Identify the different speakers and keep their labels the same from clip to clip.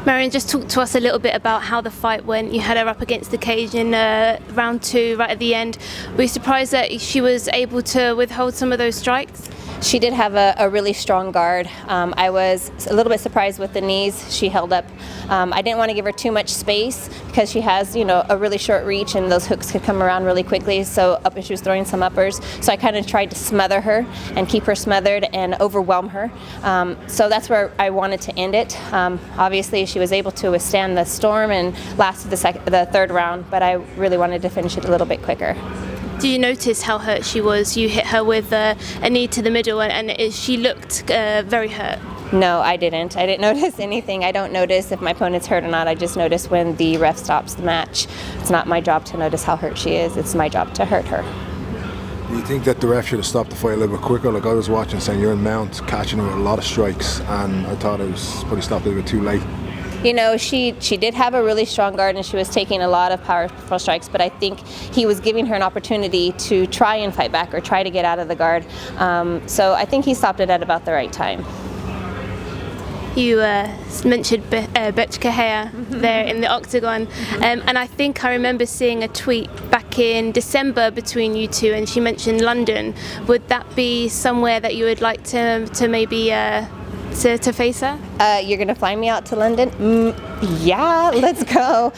Speaker 1: Marion, just talk to us a little bit about how the fight went. You had her up against the cage in round 2, right at the end. Were you surprised that she was able to withhold some of those strikes?
Speaker 2: She did have a really strong guard. I was a little bit surprised with the knees she held up. I didn't want to give her too much space because she has, a really short reach and those hooks could come around really quickly. So she was throwing some uppers. So I kind of tried to smother her and keep her smothered and overwhelm her. So that's where I wanted to end it. Obviously, she was able to withstand the storm and lasted the third round, but I really wanted to finish it a little bit quicker.
Speaker 1: Do you notice how hurt she was? You hit her with a knee to the middle and she looked very hurt.
Speaker 2: No, I didn't. I didn't notice anything. I don't notice if my opponent's hurt or not. I just notice when the ref stops the match. It's not my job to notice how hurt she is. It's my job to hurt her.
Speaker 3: Do you think that the ref should have stopped the fight a little bit quicker? Like I was watching, saying you're in mount, catching her with a lot of strikes, and I thought it was probably stopped a little bit too late.
Speaker 2: She did have a really strong guard and she was taking a lot of powerful strikes, but I think he was giving her an opportunity to try and fight back or try to get out of the guard. So I think he stopped it at about the right time.
Speaker 1: You mentioned Betchkahea there in the octagon, and I think I remember seeing a tweet back in December between you two, and she mentioned London. Would that be somewhere that you would like to maybe to face her?
Speaker 2: You're going to fly me out to London? Yeah, let's go.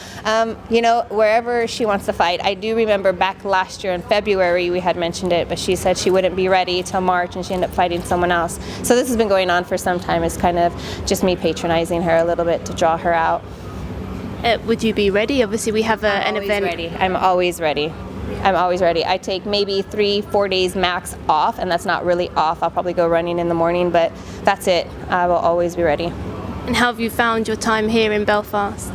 Speaker 2: Wherever she wants to fight. I do remember back last year in February we had mentioned it, but she said she wouldn't be ready till March and she ended up fighting someone else. So this has been going on for some time. It's kind of just me patronizing her a little bit to draw her out.
Speaker 1: Would you be ready? Obviously we have an event.
Speaker 2: I'm always ready. I'm always ready. I take maybe 3-4 days max off, and that's not really off. I'll probably go running in the morning, but that's it. I will always be ready.
Speaker 1: And how have you found your time here in Belfast?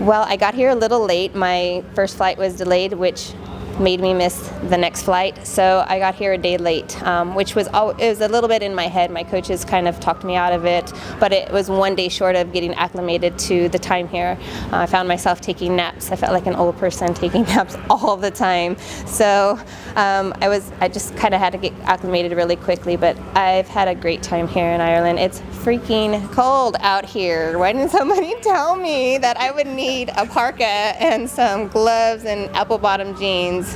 Speaker 2: Well, I got here a little late. My first flight was delayed, which made me miss the next flight. So I got here a day late, which was it was a little bit in my head. My coaches kind of talked me out of it, but it was one day short of getting acclimated to the time here. I found myself taking naps. I felt like an old person taking naps all the time. So I just kind of had to get acclimated really quickly, but I've had a great time here in Ireland. It's freaking cold out here. Why didn't somebody tell me that I would need a parka and some gloves and apple bottom jeans?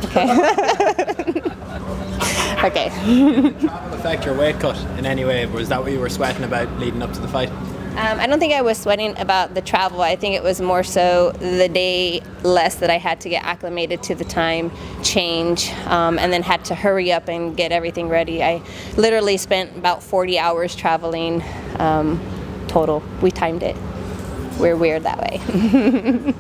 Speaker 2: Okay. Okay.
Speaker 4: Affect your weight cut in any way? Was that what you were sweating about leading up to the fight?
Speaker 2: I don't think I was sweating about the travel. I think it was more so the day less that I had to get acclimated to the time change, and then had to hurry up and get everything ready. I literally spent about 40 hours traveling total. We timed it. We're weird that way.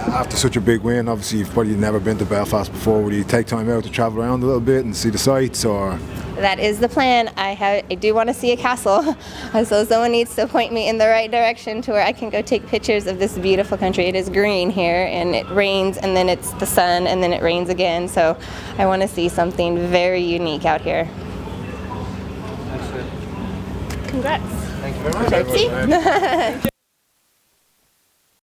Speaker 3: After such a big win, obviously you've probably never been to Belfast before. Would you take time out to travel around a little bit and see the sights, or?
Speaker 2: That is the plan. I do want to see a castle, so someone needs to point me in the right direction to where I can go take pictures of this beautiful country. It is green here, and it rains, and then it's the sun, and then it rains again. So I want to see something very unique out here.
Speaker 1: Congrats.
Speaker 4: Thank you very much.
Speaker 2: See?